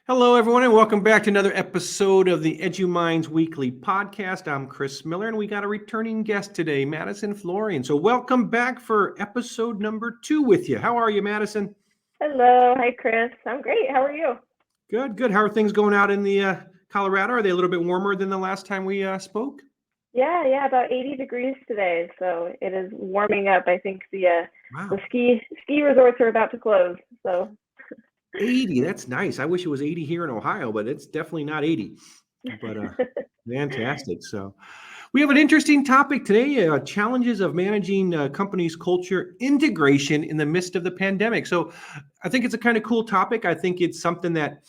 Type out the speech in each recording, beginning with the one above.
Hello, everyone, and welcome back to another episode of the EduMind's Weekly Podcast. I'm Chris Miller, and we got a returning guest today, Madi Florian. So welcome back for episode number 2 with you. How are you, Madison? Hello. Hi, Chris. I'm great. How are you? Good, good. How are things going out in the Colorado? Are they a little bit warmer than the last time we spoke? Yeah, about 80 degrees today, so it is warming up. I think the Wow. ski resorts are about to close. So 80, that's nice. I wish it was 80 here in Ohio, but it's definitely not 80. But fantastic. So we have an interesting topic today, challenges of managing companies' culture integration in the midst of the pandemic. So I think it's a kind of cool topic. I think it's something that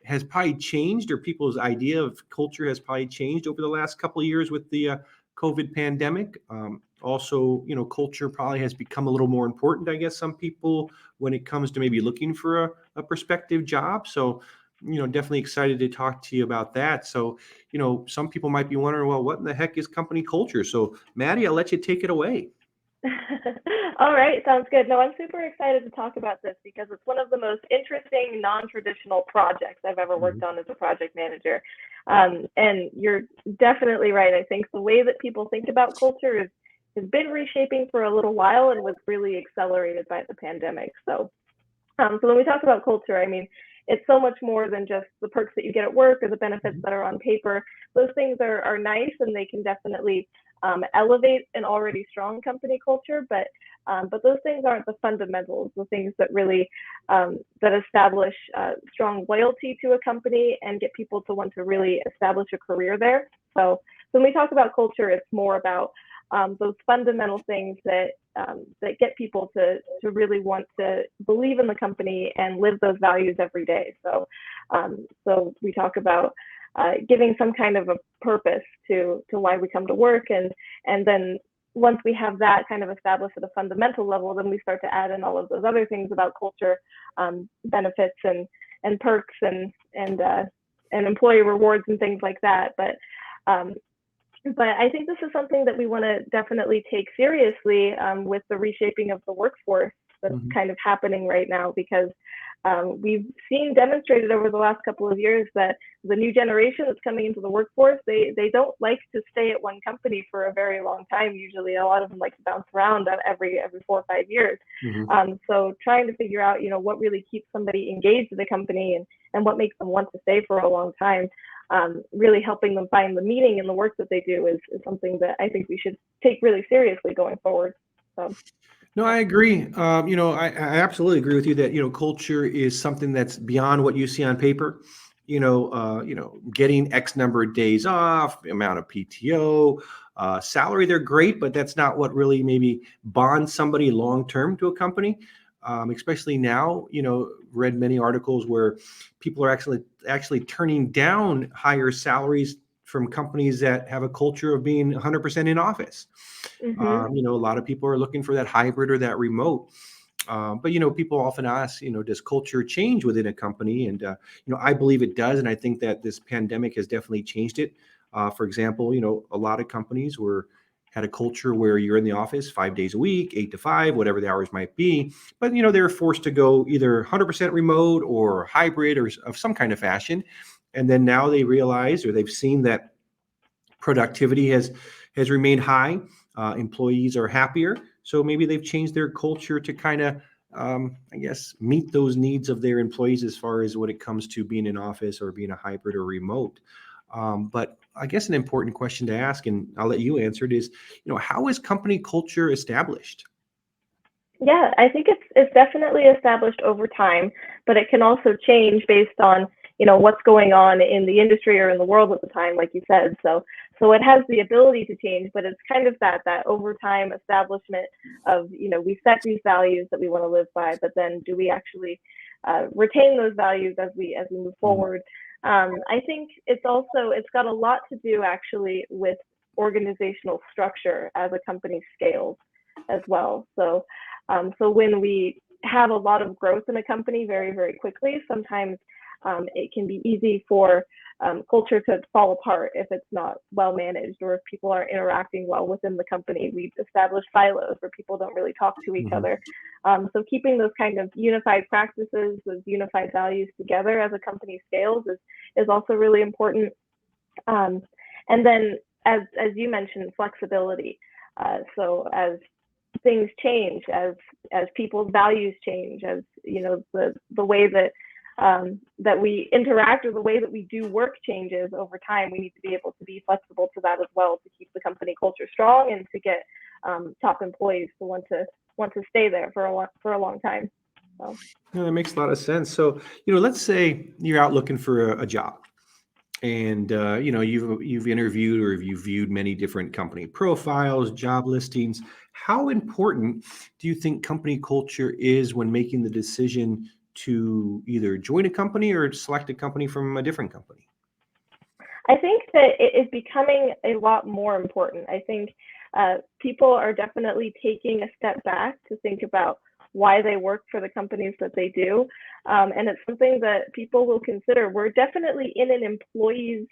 has probably changed, or people's idea of culture has probably changed over the last couple of years with the COVID pandemic. Also, culture probably has become a little more important, I guess, some people when it comes to maybe looking for a prospective job. So, definitely excited to talk to you about that. So, some people might be wondering, well, what in the heck is company culture? So, Maddie, I'll let you take it away. all right, sounds good. No, I'm super excited to talk about this because it's one of the most interesting non-traditional projects I've ever worked on as a project manager. And you're definitely right. I think the way that people think about culture has been reshaping for a little while and was really accelerated by the pandemic. So when we talk about culture, I mean, it's so much more than just the perks that you get at work or the benefits that are on paper. Those things are nice and they can definitely elevate an already strong company culture, but those things aren't the fundamentals, the things that really that establish strong loyalty to a company and get people to want to really establish a career there. So when we talk about culture, it's more about those fundamental things that get people to really want to believe in the company and live those values every day. So we talk about giving some kind of a purpose to why we come to work, and then once we have that kind of established at a fundamental level, then we start to add in all of those other things about culture, benefits and perks and employee rewards and things like that. But I think this is something that we want to definitely take seriously with the reshaping of the workforce that's kind of happening right now, because we've seen demonstrated over the last couple of years that the new generation that's coming into the workforce, they don't like to stay at one company for a very long time. Usually a lot of them like to bounce around every 4 or 5 years. So trying to figure out, what really keeps somebody engaged in the company and what makes them want to stay for a long time. Really helping them find the meaning in the work that they do is something that I think we should take really seriously going forward. So. No, I agree. I absolutely agree with you that, culture is something that's beyond what you see on paper. Getting X number of days off, amount of PTO, salary, they're great, but that's not what really maybe bonds somebody long-term to a company. Especially now, read many articles where people are actually turning down higher salaries from companies that have a culture of being 100% in office. A lot of people are looking for that hybrid or that remote. But people often ask, does culture change within a company? And I believe it does, and I think that this pandemic has definitely changed it. For example, a lot of companies had a culture where you're in the office 5 days a week, 8 to 5, whatever the hours might be. But they're forced to go either 100% remote or hybrid or of some kind of fashion. And then now they realize, or they've seen that productivity has remained high. Employees are happier. So maybe they've changed their culture to kind of, I guess, meet those needs of their employees as far as when it comes to being in office or being a hybrid or remote. But I guess an important question to ask, and I'll let you answer it, is, how is company culture established? Yeah, I think it's definitely established over time, but it can also change based on, what's going on in the industry or in the world at the time, like you said. So it has the ability to change, but it's kind of that over time establishment of, we set these values that we want to live by, but then do we actually retain those values as we move forward? I think it's got a lot to do actually with organizational structure as a company scales as well. So when we have a lot of growth in a company very, very quickly, sometimes it can be easy for culture could fall apart if it's not well managed, or if people aren't interacting well within the company. We've established silos where people don't really talk to each other. So keeping those kind of unified practices, those unified values together as a company scales is also really important. And then, as you mentioned, flexibility. So as things change, as people's values change, as the way that that we interact or the way that we do work changes over time, we need to be able to be flexible to that as well, to keep the company culture strong and to get top employees to want to stay there for a long time. So. No, that makes a lot of sense. So, let's say you're out looking for a job, and you've interviewed or you've viewed many different company profiles, job listings. How important do you think company culture is when making the decision to either join a company or select a company from a different company? I think that it is becoming a lot more important. I think people are definitely taking a step back to think about why they work for the companies that they do. And it's something that people will consider. We're definitely in an employee's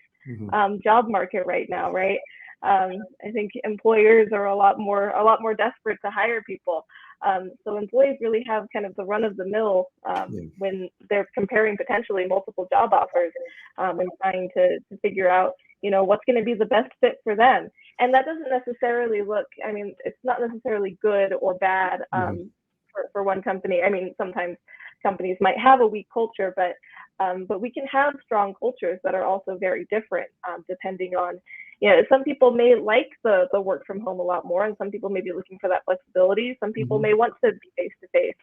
job market right now, right? I think employers are a lot more desperate to hire people. So employees really have kind of the run of the mill when they're comparing potentially multiple job offers and trying to figure out, what's going to be the best fit for them. And that doesn't necessarily it's not necessarily good or bad for one company. I mean, sometimes companies might have a weak culture, but we can have strong cultures that are also very different, depending on, some people may like the work from home a lot more, and some people may be looking for that flexibility. Some people may want to be face to face,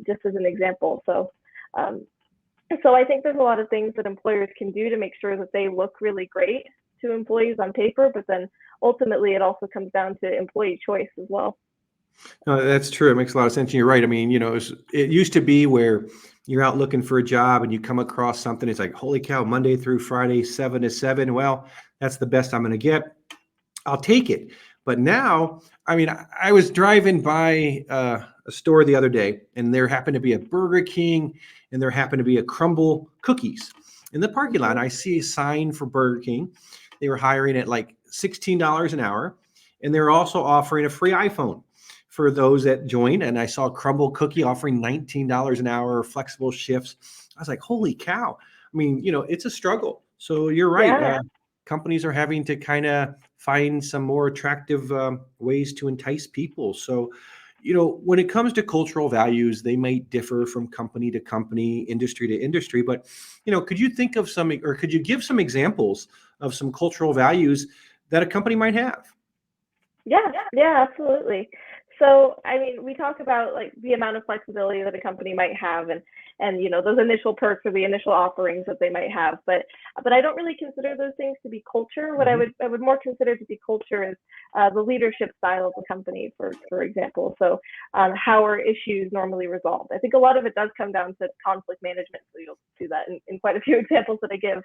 just as an example. So I think there's a lot of things that employers can do to make sure that they look really great to employees on paper, but then ultimately it also comes down to employee choice as well. No, that's true. It makes a lot of sense. And you're right. I mean, it used to be where you're out looking for a job and you come across something. It's like, holy cow, Monday through Friday, 7 to 7. Well, that's the best I'm going to get. I'll take it. But now, I mean, I was driving by a store the other day, and there happened to be a Burger King, and there happened to be a Crumble Cookies. In the parking lot, I see a sign for Burger King. They were hiring at like $16 an hour, and they're also offering a free iPhone for those that join. And I saw Crumble Cookie offering $19 an hour, flexible shifts. I was like, holy cow. I mean, it's a struggle. So you're right. Yeah. Companies are having to kind of find some more attractive ways to entice people. So, when it comes to cultural values, they might differ from company to company, industry to industry. But, could you think of could you give some examples of some cultural values that a company might have? Yeah, absolutely. So, I mean, we talk about like the amount of flexibility that a company might have, and those initial perks or the initial offerings that they might have. But I don't really consider those things to be culture. What I would more consider to be culture is the leadership style of the company, for example. So, how are issues normally resolved? I think a lot of it does come down to conflict management. So you'll see that in quite a few examples that I give.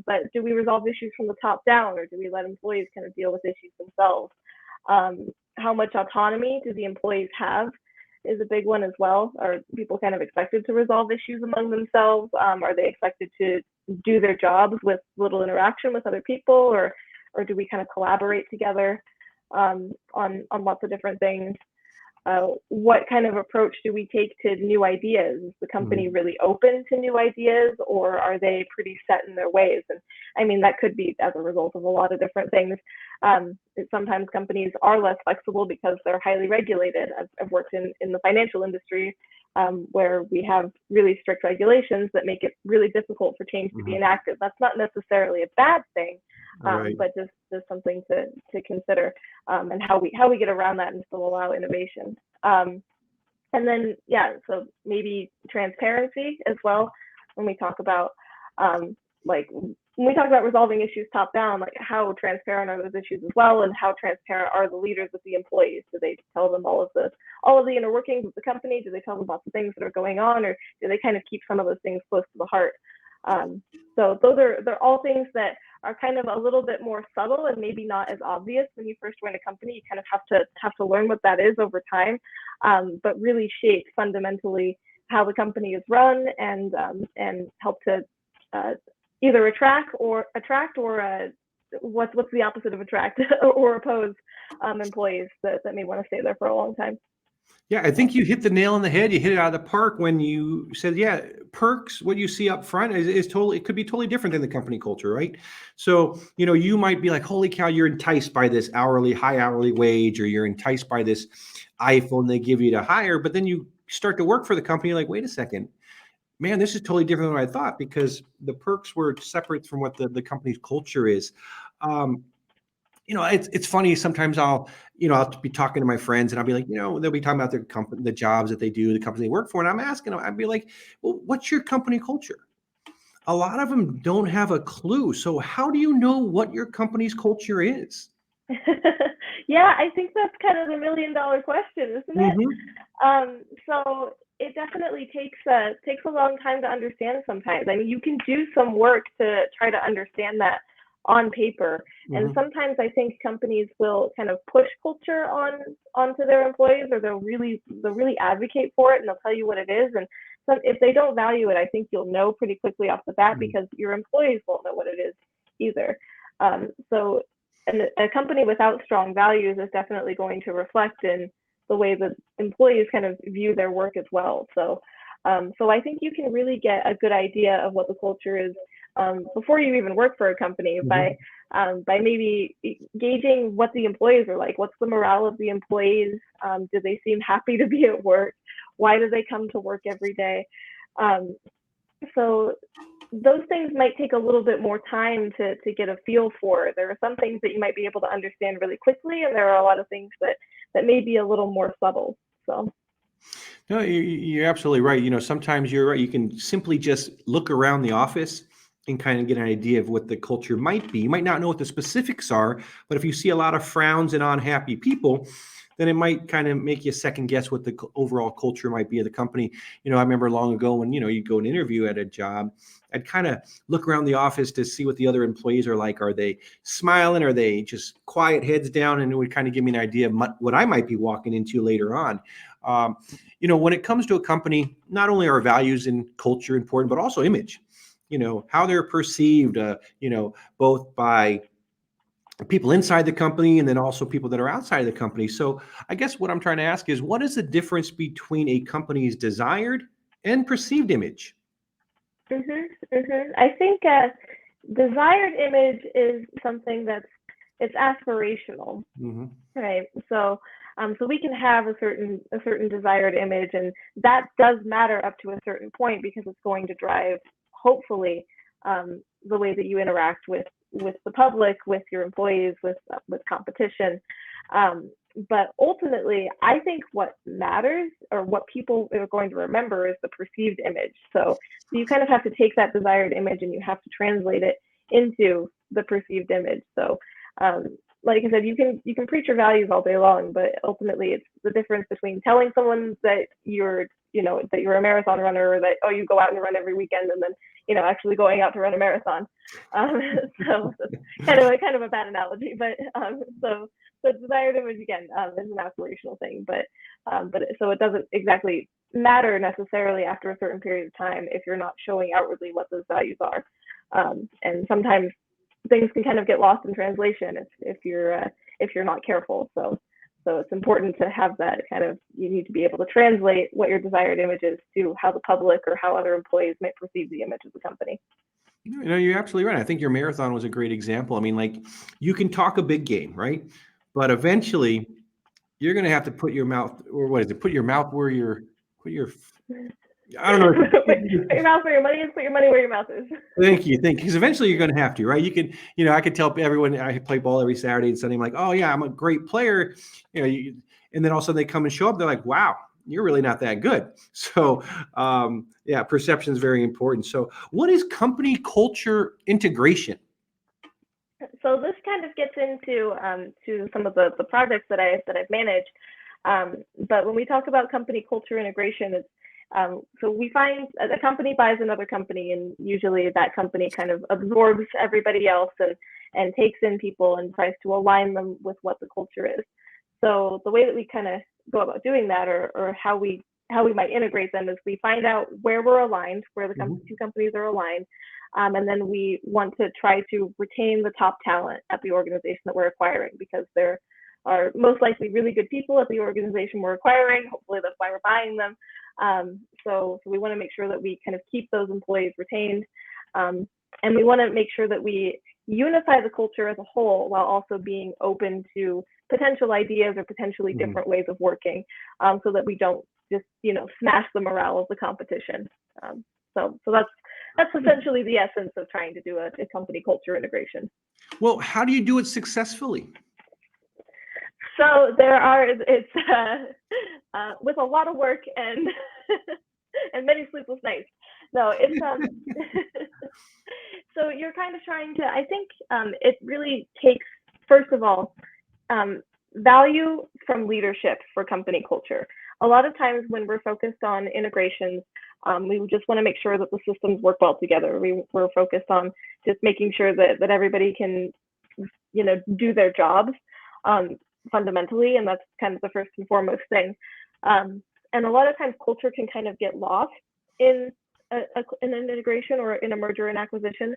But do we resolve issues from the top down, or do we let employees kind of deal with issues themselves? How much autonomy do the employees have is a big one as well. Are people kind of expected to resolve issues among themselves? Are they expected to do their jobs with little interaction with other people, or do we kind of collaborate together on lots of different things? What kind of approach do we take to new ideas? Is the company really open to new ideas, or are they pretty set in their ways? And I mean, that could be as a result of a lot of different things. Sometimes companies are less flexible because they're highly regulated. I've worked in the financial industry where we have really strict regulations that make it really difficult for change to be enacted. That's not necessarily a bad thing, but just something to consider, and how we get around that and still allow innovation. And then, so maybe transparency as well. When we talk about when we talk about resolving issues top down, like how transparent are those issues as well, and how transparent are the leaders with the employees? Do they tell them all of the inner workings of the company? Do they tell them about the things that are going on, or do they kind of keep some of those things close to the heart? So they're all things that are kind of a little bit more subtle and maybe not as obvious when you first join a company. You kind of have to learn what that is over time, but really shape fundamentally how the company is run, and help to either attract or what's the opposite of attract or oppose employees that may want to stay there for a long time. Yeah, I think you hit the nail on the head. You hit it out of the park when you said, yeah, perks, what you see up front is totally, it could be totally different than the company culture, right? So, you might be like, holy cow, you're enticed by this high hourly wage, or you're enticed by this iPhone they give you to hire, but then you start to work for the company, you're like, wait a second, man, this is totally different than what I thought, because the perks were separate from what the company's culture is. It's funny. Sometimes I'll be talking to my friends, and I'll be like, they'll be talking about their company, the jobs that they do, the company they work for. And I'm asking them, I'd be like, well, what's your company culture? A lot of them don't have a clue. So how do you know what your company's culture is? Yeah, I think that's kind of the $1 million question, isn't it? So it definitely takes a long time to understand sometimes. I mean, you can do some work to try to understand that on paper. And sometimes I think companies will kind of push culture onto their employees, or they'll really advocate for it, and they'll tell you what it is. And if they don't value it, I think you'll know pretty quickly off the bat, because your employees won't know what it is either. So a company without strong values is definitely going to reflect in the way that employees kind of view their work as well. So I think you can really get a good idea of what the culture is before you even work for a company, by maybe gauging what the employees are like. What's the morale of the employees? Do they seem happy to be at work? Why do they come to work every day? So those things might take a little bit more time to get a feel for. There are some things that you might be able to understand really quickly, and there are a lot of things that may be a little more subtle. So. No, you're absolutely right. Sometimes you're right. You can simply just look around the office and kind of get an idea of what the culture might be. You might not know what the specifics are, but if you see a lot of frowns and unhappy people, then it might kind of make you second guess what the overall culture might be of the company. I remember long ago when, you'd go and interview at a job, I'd kind of look around the office to see what the other employees are like. Are they smiling? Are they just quiet, heads down? And it would kind of give me an idea of what I might be walking into later on. When it comes to a company, not only are values and culture important, but also image. How they're perceived, both by people inside the company and then also people that are outside of the company. So I guess what I'm trying to ask is, what is the difference between a company's desired and perceived image? I think desired image is something it's aspirational, right? So we can have a certain desired image, and that does matter up to a certain point, because it's going to drive, hopefully, the way that you interact with the public, with your employees, with competition. But ultimately, I think what matters, or what people are going to remember, is the perceived image. So you kind of have to take that desired image and you have to translate it into the perceived image. So like I said, you can preach your values all day long, but ultimately it's the difference between telling someone that you're a marathon runner, or that, oh, you go out and run every weekend, and then, actually going out to run a marathon. So kind of a bad analogy, but so desired image, again, is an aspirational thing, but so it doesn't exactly matter necessarily after a certain period of time if you're not showing outwardly what those values are. And sometimes things can kind of get lost in translation if you're not careful. So it's important to have that kind of, you need to be able to translate what your desired image is to how the public or how other employees might perceive the image of the company. You're absolutely right. I think your marathon was a great example. I mean, like, you can talk a big game, right? But eventually you're going to have to put your mouth, or what is it? Put your mouth where I don't know. Put your mouth where your money is, put your money where your mouth is. Thank you. Because eventually you're going to have to, right? You can, I could tell everyone, I play ball every Saturday and Sunday. I'm like, oh yeah, I'm a great player. And then all of a sudden they come and show up. They're like, wow, you're really not that good. So yeah, perception is very important. So what is company culture integration? So this kind of gets into to some of the projects that I've managed. But when we talk about company culture integration, it's so we find a company buys another company, and usually that company kind of absorbs everybody else and takes in people and tries to align them with what the culture is. So the way that we kind of go about doing that, or how we might integrate them, is we find out where we're aligned, where the two companies are aligned, And then we want to try to retain the top talent at the organization that we're acquiring, because there are most likely really good people at the organization we're acquiring. Hopefully that's why we're buying them. So we want to make sure that we kind of keep those employees retained. And we want to make sure that we unify the culture as a whole while also being open to potential ideas or potentially different ways of working, so that we don't just, smash the morale of the competition. So that's essentially the essence of trying to do a company culture integration. Well, how do you do it successfully? So it's with a lot of work and and many sleepless nights. No, it's so you're kind of trying to, I think it really takes, first of all, value from leadership for company culture. A lot of times when we're focused on integrations, we just want to make sure that the systems work well together. We're focused on just making sure that everybody can, do their jobs fundamentally, and that's kind of the first and foremost thing. And a lot of times culture can kind of get lost in an integration or in a merger and acquisition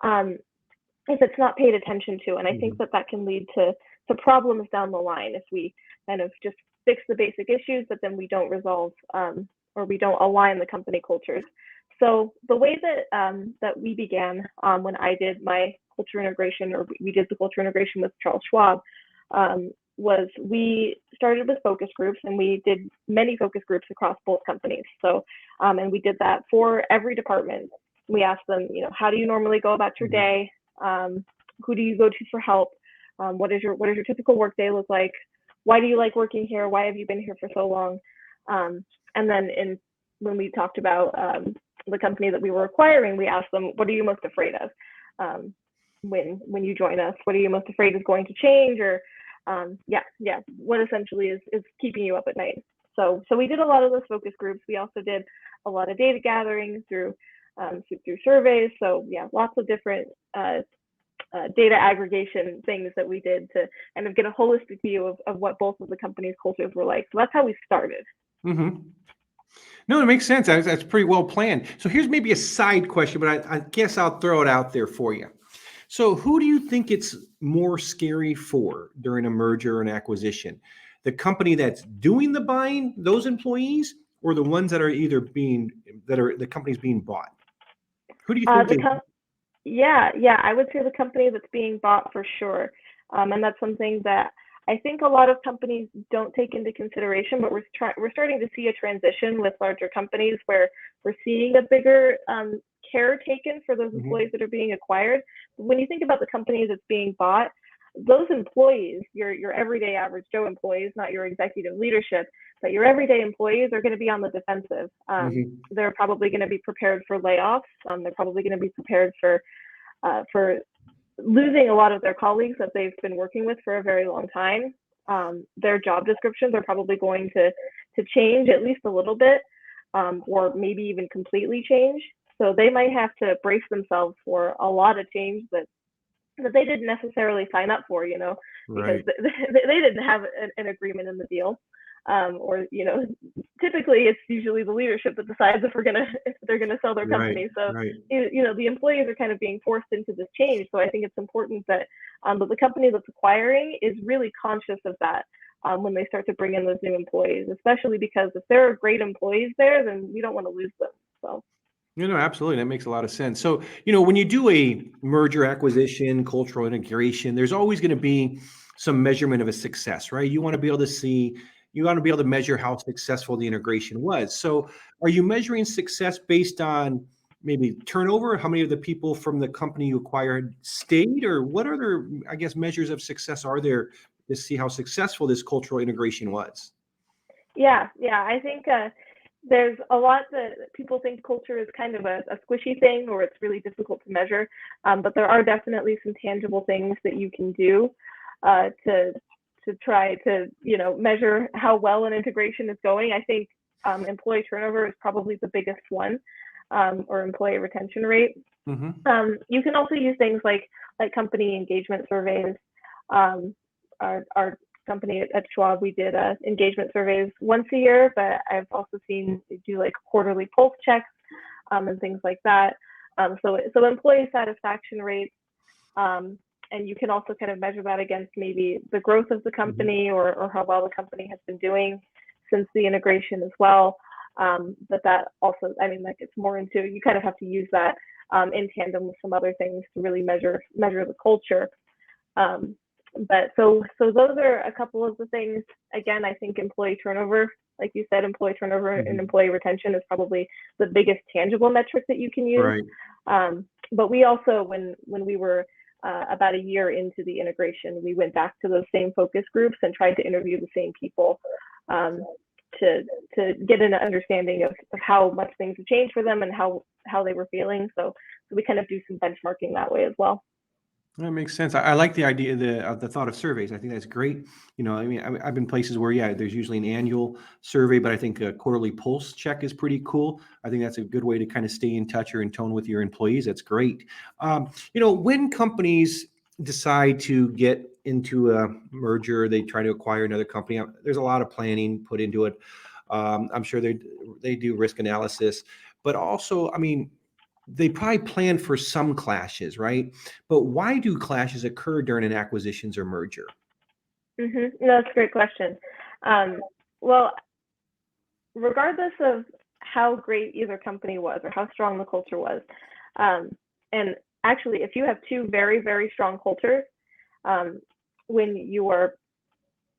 if it's not paid attention to. And I think that can lead to problems down the line if we kind of just fix the basic issues, but then we don't resolve or we don't align the company cultures. So the way that we began when I did my culture integration, or we did the culture integration with Charles Schwab, was we started with focus groups, and we did many focus groups across both companies. So, and we did that for every department. We asked them, how do you normally go about your day? Who do you go to for help? What does your typical work day look like? Why do you like working here? Why have you been here for so long? And then when we talked about the company that we were acquiring, we asked them, what are you most afraid of when you join us? What are you most afraid is going to change? Or what essentially is keeping you up at night? So we did a lot of those focus groups. We also did a lot of data gathering through surveys. So lots of different data aggregation things that we did to kind of get a holistic view of what both of the companies' cultures were like. So that's how we started. No, it makes sense. That's pretty well planned. So here's maybe a side question, but I guess I'll throw it out there for you. So who do you think it's more scary for during a merger and acquisition? The company that's doing the buying, those employees, or the ones that are the companies being bought? Who do you think? I would say the company that's being bought for sure. And that's something that I think a lot of companies don't take into consideration, but we're starting to see a transition with larger companies where we're seeing a bigger care taken for those employees that are being acquired. When you think about the company that's being bought, those employees, your everyday average Joe employees, not your executive leadership, but your everyday employees are going to be on the defensive. They're probably going to be prepared for layoffs. They're probably going to be prepared for losing a lot of their colleagues that they've been working with for a very long time. Their job descriptions are probably going to change at least a little bit, or maybe even completely change. So they might have to brace themselves for a lot of change that they didn't necessarily sign up for, because they didn't have an agreement in the deal. Or typically it's usually the leadership that decides if they're gonna sell their company. The employees are kind of being forced into this change. So I think it's important that the company that's acquiring is really conscious of that when they start to bring in those new employees, especially because if there are great employees there, then we don't want to lose them. So. Absolutely. That makes a lot of sense. So, when you do a merger, acquisition, cultural integration, there's always going to be some measurement of a success, right? You want to be able to measure how successful the integration was. So are you measuring success based on maybe turnover? How many of the people from the company you acquired stayed, or what other, measures of success are there to see how successful this cultural integration was? I think there's a lot that people think culture is kind of a squishy thing, or it's really difficult to measure. But there are definitely some tangible things that you can do to try to measure how well an integration is going. I think employee turnover is probably the biggest one, or employee retention rate. You can also use things like company engagement surveys. Our company at Schwab, we did engagement surveys once a year, but I've also seen do like quarterly pulse checks and things like that. So employee satisfaction rates, and you can also kind of measure that against maybe the growth of the company or how well the company has been doing since the integration as well. But that also, I mean, that gets more into, you kind of have to use that in tandem with some other things to really measure the culture. But so those are a couple of the things. Again, I think employee turnover, like you said, employee turnover and employee retention is probably the biggest tangible metric that you can use. Right. But we also, when we were about a year into the integration, we went back to those same focus groups and tried to interview the same people to get an understanding of how much things have changed for them and how they were feeling. So we kind of do some benchmarking that way as well. That makes sense. I like the idea of the thought of surveys. I think that's great. I mean, I've been places where, there's usually an annual survey, but I think a quarterly pulse check is pretty cool. I think that's a good way to kind of stay in touch or in tone with your employees. That's great. When companies decide to get into a merger, they try to acquire another company, there's a lot of planning put into it. I'm sure they do risk analysis, but also, I mean, they probably plan for some clashes, right? But why do clashes occur during an acquisitions or merger? No, that's a great question. Well, regardless of how great either company was or how strong the culture was, and actually, if you have two very, very strong cultures, when you are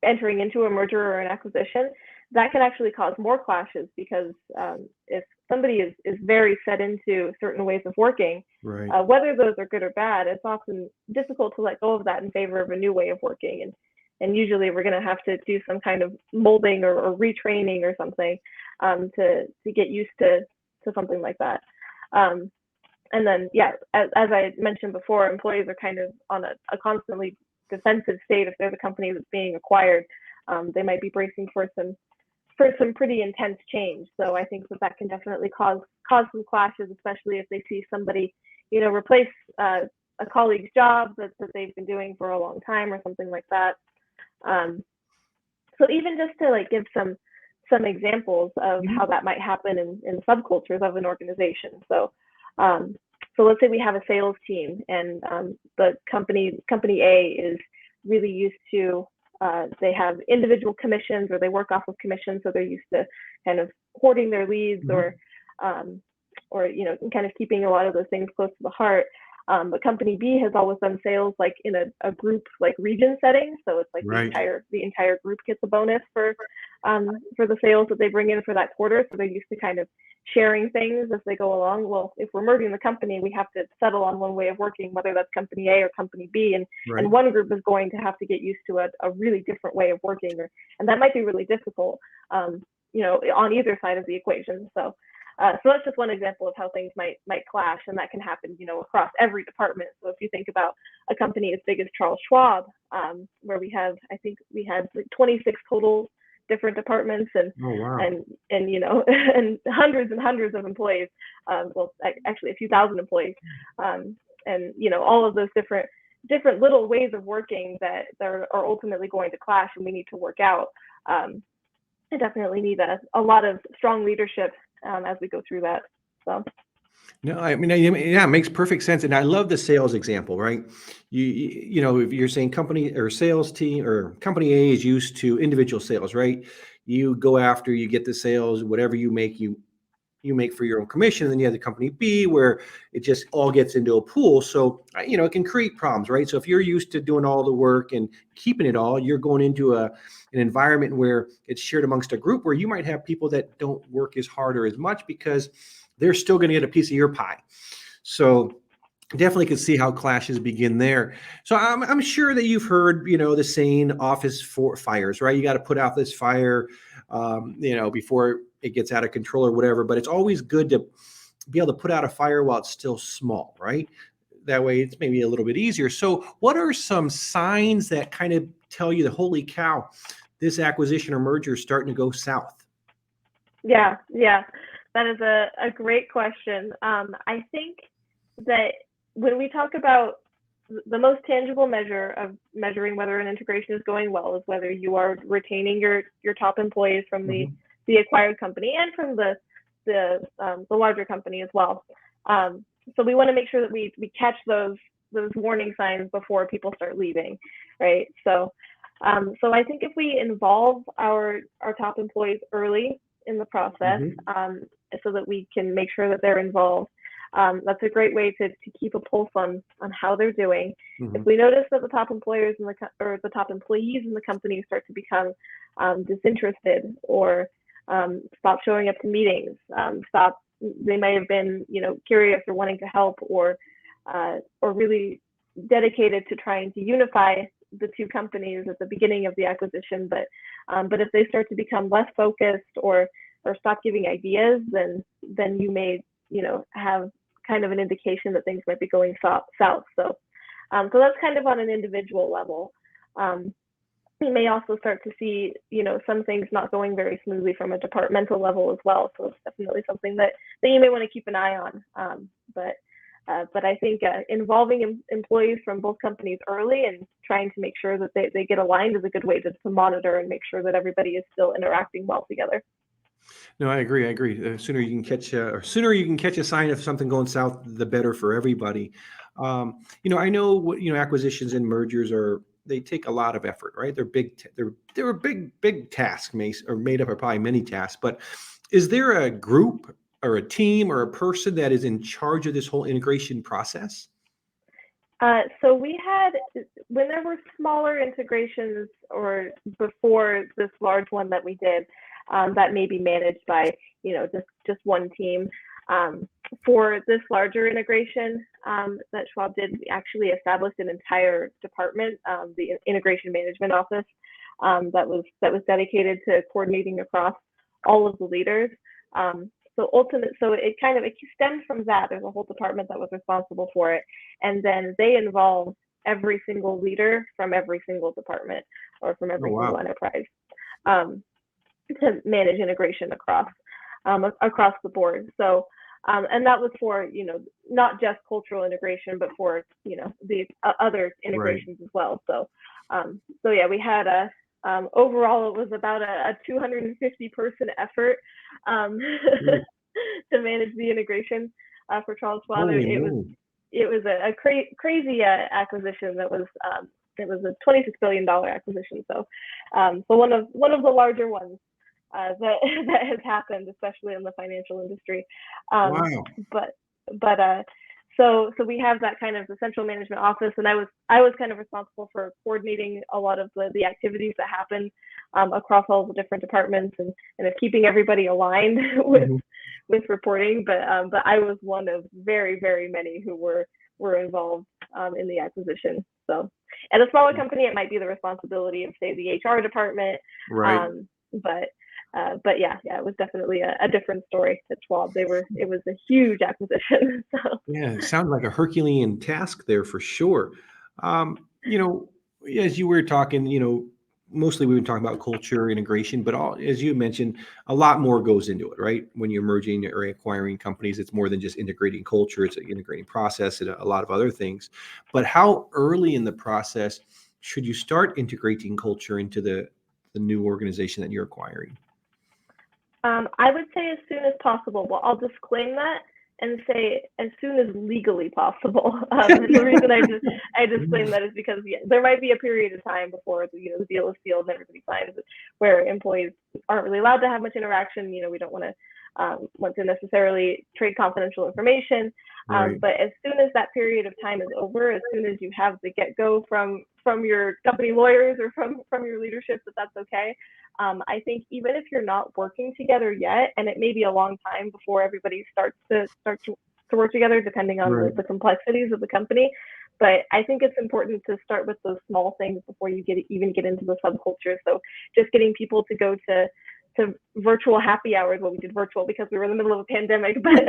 entering into a merger or an acquisition, that can actually cause more clashes because if somebody is very set into certain ways of working, right, whether those are good or bad, it's often difficult to let go of that in favor of a new way of working. And usually we're going to have to do some kind of molding or retraining or something to get used to something like that. And then, as I mentioned before, employees are kind of on a constantly defensive state. If they're the company that's being acquired, they might be bracing for some pretty intense change. So I think that can definitely cause some clashes, especially if they see somebody, replace a colleague's job that they've been doing for a long time or something like that. So even just to give some examples of how that might happen in subcultures of an organization. So let's say we have a sales team and the company A is really used to, they have individual commissions or they work off of commissions, so they're used to kind of hoarding their leads or kind of keeping a lot of those things close to the heart. But company B has always done sales in a group region setting, so it's right, the entire group gets a bonus for the sales that they bring in for that quarter. So they're used to kind of sharing things as they go along. Well, if we're merging the company, we have to settle on one way of working, whether that's company A or company B, and one group is going to have to get used to a really different way of working, and that might be really difficult, on either side of the equation. So that's just one example of how things might clash, and that can happen, across every department. So if you think about a company as big as Charles Schwab, where we had 26 total different departments and and hundreds of employees, actually a few thousand employees, and all of those different little ways of working that are ultimately going to clash, and we need to work out. I definitely need a lot of strong leadership as we go through that. So. No, I mean, it makes perfect sense. And I love the sales example, right? If you're saying company or sales team or company A is used to individual sales, right? You go after, you get the sales, whatever you make, you make for your own commission. And then you have the company B where it just all gets into a pool. So, it can create problems, right? So if you're used to doing all the work and keeping it all, you're going into an environment where it's shared amongst a group where you might have people that don't work as hard or as much because they're still going to get a piece of your pie. So definitely can see how clashes begin there. So I'm sure that you've heard, the saying office for fires, right? You got to put out this fire, before it gets out of control or whatever, but it's always good to be able to put out a fire while it's still small, right? That way it's maybe a little bit easier. So what are some signs that kind of tell you that, holy cow, this acquisition or merger is starting to go south? Yeah. That is a great question. I think that when we talk about the most tangible measure of measuring whether an integration is going well is whether you are retaining your top employees from the acquired company and from the larger company as well. we want to make sure that we catch those warning signs before people start leaving, right? So I think if we involve our top employees early in the process, so that we can make sure that they're involved, that's a great way to keep a pulse on how they're doing. If we notice that the top employers or the top employees in the company start to become disinterested or stop showing up to meetings, they may have been, curious or wanting to help or really dedicated to trying to unify the two companies at the beginning of the acquisition, but if they start to become less focused or stop giving ideas, then you may have kind of an indication that things might be going south. So that's kind of on an individual level. You may also start to see some things not going very smoothly from a departmental level as well. So it's definitely something that you may want to keep an eye on. But I think involving employees from both companies early and trying to make sure that they get aligned is a good way to monitor and make sure that everybody is still interacting well together. No, I agree. The sooner you can catch a sign of something going south, the better for everybody. I know acquisitions and mergers they take a lot of effort, right? They're big. They're a big task, made up of probably many tasks. But is there a group or a team or a person that is in charge of this whole integration process? So we had, when there were smaller integrations or before this large one that we did, that may be managed by, just one team. For this larger integration that Schwab did, we actually established an entire department, the Integration Management Office, that was dedicated to coordinating across all of the leaders. So it stemmed from that. There's a whole department that was responsible for it, and then they involved every single leader from every single department or from every single enterprise to manage integration across the board. So and that was for not just cultural integration, but for the other integrations as well. So yeah, we had overall it was about a 250 person effort to manage the integration for Charles Schwab. It was a crazy acquisition that was it was a $26 billion acquisition. So one of the larger ones that has happened, especially in the financial industry. So we have that kind of the central management office, and I was kind of responsible for coordinating a lot of the activities that happen across all the different departments and of keeping everybody aligned with reporting. But I was one of very, very many who were involved in the acquisition. So at a smaller company, it might be the responsibility of, say, the HR department. Right. But yeah, it was definitely a different story at Schwab. It was a huge acquisition. So. Yeah, it sounds like a Herculean task there for sure. As you were talking, mostly we've been talking about culture integration, but as you mentioned, a lot more goes into it, right? When you're merging or acquiring companies, it's more than just integrating culture. It's an integrating process and a lot of other things. But how early in the process should you start integrating culture into the new organization that you're acquiring? I would say as soon as possible. Well, I'll disclaim that and say as soon as legally possible. The reason I disclaim that is because there might be a period of time before the deal is sealed and everybody signs it, where employees aren't really allowed to have much interaction. We don't want to necessarily trade confidential information. Right. But as soon as that period of time is over, as soon as you have the get-go from your company lawyers or from your leadership that's okay. I think even if you're not working together yet, and it may be a long time before everybody starts to work together, depending on the complexities of the company. But I think it's important to start with those small things before you even get into the subculture. So just getting people to go to virtual happy hours. Well, we did virtual because we were in the middle of a pandemic, but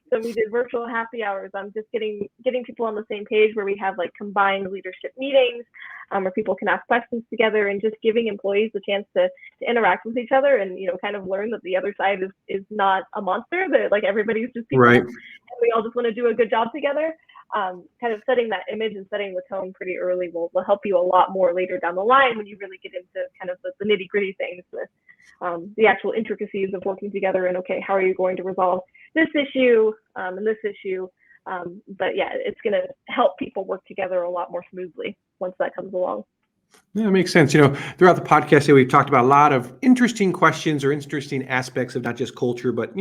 so we did virtual happy hours. Just getting people on the same page where we have like combined leadership meetings, where people can ask questions together, and just giving employees the chance to interact with each other and kind of learn that the other side is not a monster, that like everybody's just people, right, and we all just want to do a good job together. Kind of setting that image and setting the tone pretty early will help you a lot more later down the line when you really get into kind of the nitty gritty things the actual intricacies of working together and, okay, how are you going to resolve this issue and this issue? But yeah, it's going to help people work together a lot more smoothly once that comes along. Yeah, it makes sense. Throughout the podcast here, we've talked about a lot of interesting questions or interesting aspects of not just culture, but,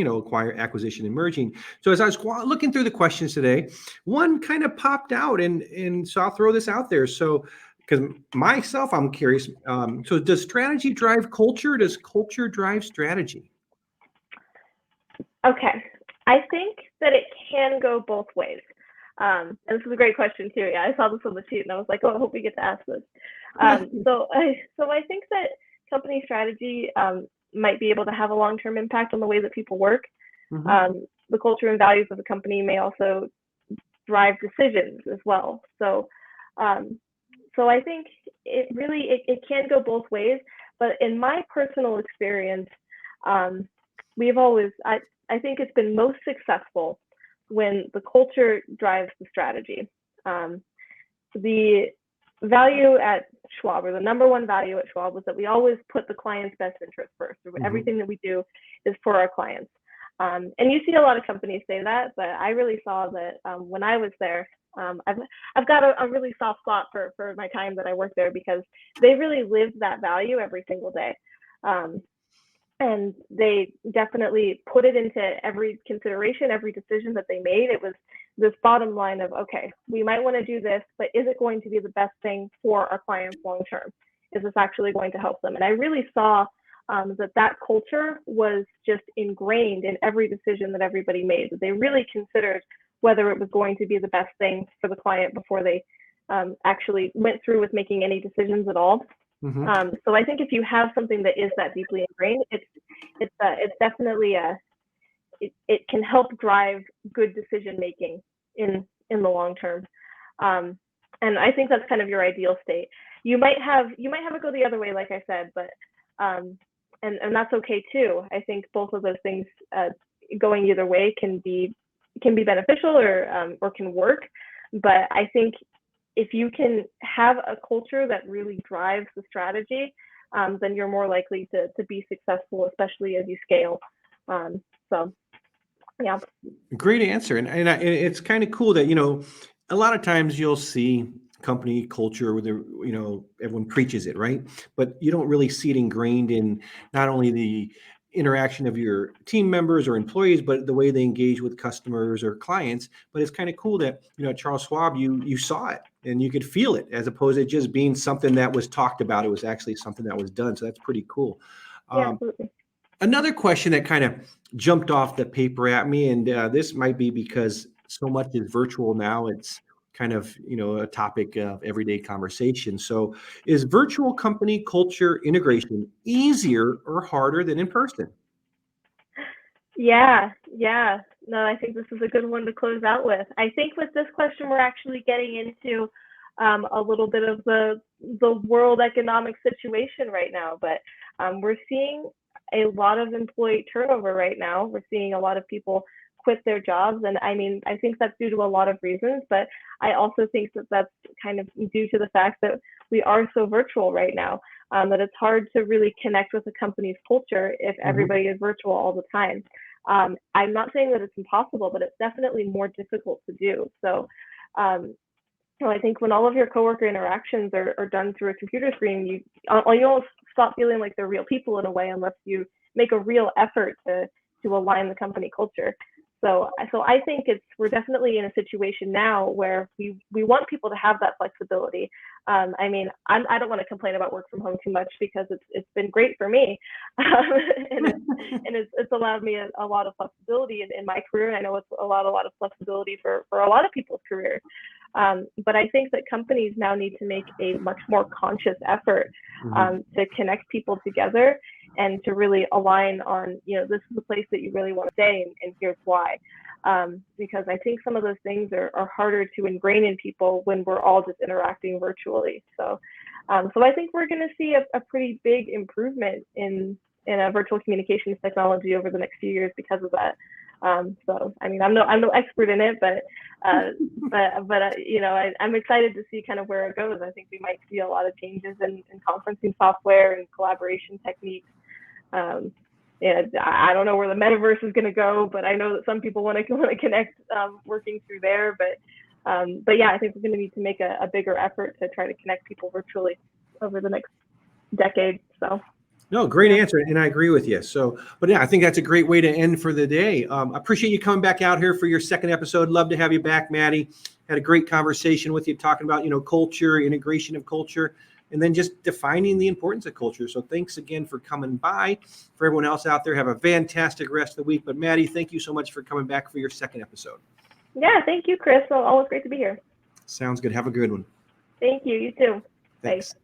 acquisition and merging. So as I was looking through the questions today, one kind of popped out, and so I'll throw this out there. So, because myself, I'm curious. So does strategy drive culture? Does culture drive strategy? Okay. I think that it can go both ways. And this is a great question too. Yeah, I saw this on the sheet and I was like, oh, I hope we get to ask this. So I think that company strategy might be able to have a long-term impact on the way that people work. Mm-hmm. The culture and values of the company may also drive decisions as well. So I think it can go both ways. But in my personal experience, I think it's been most successful when the culture drives the strategy. The value at Schwab, or the number one value at Schwab, was that we always put the client's best interest first. Mm-hmm. Everything that we do is for our clients. And you see a lot of companies say that, but I really saw that when I was there. I've got a really soft spot for my time that I worked there, because they really lived that value every single day. And they definitely put it into every consideration, every decision that they made. It was this bottom line of, okay, we might want to do this, but is it going to be the best thing for our clients long term? Is this actually going to help them? And I really saw that culture was just ingrained in every decision that everybody made. That they really considered whether it was going to be the best thing for the client before they actually went through with making any decisions at all. Mm-hmm. So I think if you have something that is that deeply ingrained, it's definitely it can help drive good decision making in the long term. And I think that's kind of your ideal state. You might have it go the other way, like I said, but and that's okay too. I think both of those things going either way can be beneficial or can work. But I think if you can have a culture that really drives the strategy, then you're more likely to be successful, especially as you scale. So, yeah. Great answer. And it's kind of cool that, a lot of times you'll see company culture where everyone preaches it, right? But you don't really see it ingrained in not only the interaction of your team members or employees, but the way they engage with customers or clients. But it's kind of cool that, at Charles Schwab, you saw it and you could feel it, as opposed to just being something that was talked about. It was actually something that was done. So that's pretty cool. Yeah, absolutely. Another question that kind of jumped off the paper at me, and this might be because so much is virtual now, it's kind of, a topic of everyday conversation. So is virtual company culture integration easier or harder than in person? Yeah. No, I think this is a good one to close out with. I think with this question, we're actually getting into a little bit of the world economic situation right now, but we're seeing a lot of employee turnover right now. We're seeing a lot of people quit their jobs. And I mean, I think that's due to a lot of reasons, but I also think that that's kind of due to the fact that we are so virtual right now, that it's hard to really connect with a company's culture if everybody is virtual all the time. I'm not saying that it's impossible, but it's definitely more difficult to do. So, I think when all of your coworker interactions are done through a computer screen, you almost stop feeling like they're real people in a way, unless you make a real effort to align the company culture. So I think we're definitely in a situation now where we want people to have that flexibility. I mean, I don't want to complain about work from home too much, because it's been great for me, and it's allowed me a lot of flexibility in my career. And I know it's a lot of flexibility for a lot of people's careers. But I think that companies now need to make a much more conscious effort to connect people together and to really align on, this is the place that you really want to stay, and here's why. Because I think some of those things are harder to ingrain in people when we're all just interacting virtually. So I think we're going to see a pretty big improvement in a virtual communications technology over the next few years because of that. So I mean, I'm no expert in it, but I'm excited to see kind of where it goes. I think we might see a lot of changes in conferencing software and collaboration techniques. And I don't know where the metaverse is going to go, but I know that some people want to connect working through there. But yeah, I think we're going to need to make a bigger effort to try to connect people virtually over the next decade. So. No, great answer, and I agree with you. So, but yeah, I think that's a great way to end for the day. I appreciate you coming back out here for your second episode. Love to have you back, Madi. Had a great conversation with you talking about, culture, integration of culture, and then just defining the importance of culture. So thanks again for coming by. For everyone else out there, have a fantastic rest of the week. But Madi, thank you so much for coming back for your second episode. Yeah, thank you, Chris. Always great to be here. Sounds good. Have a good one. Thank you. You too. Thanks. Bye.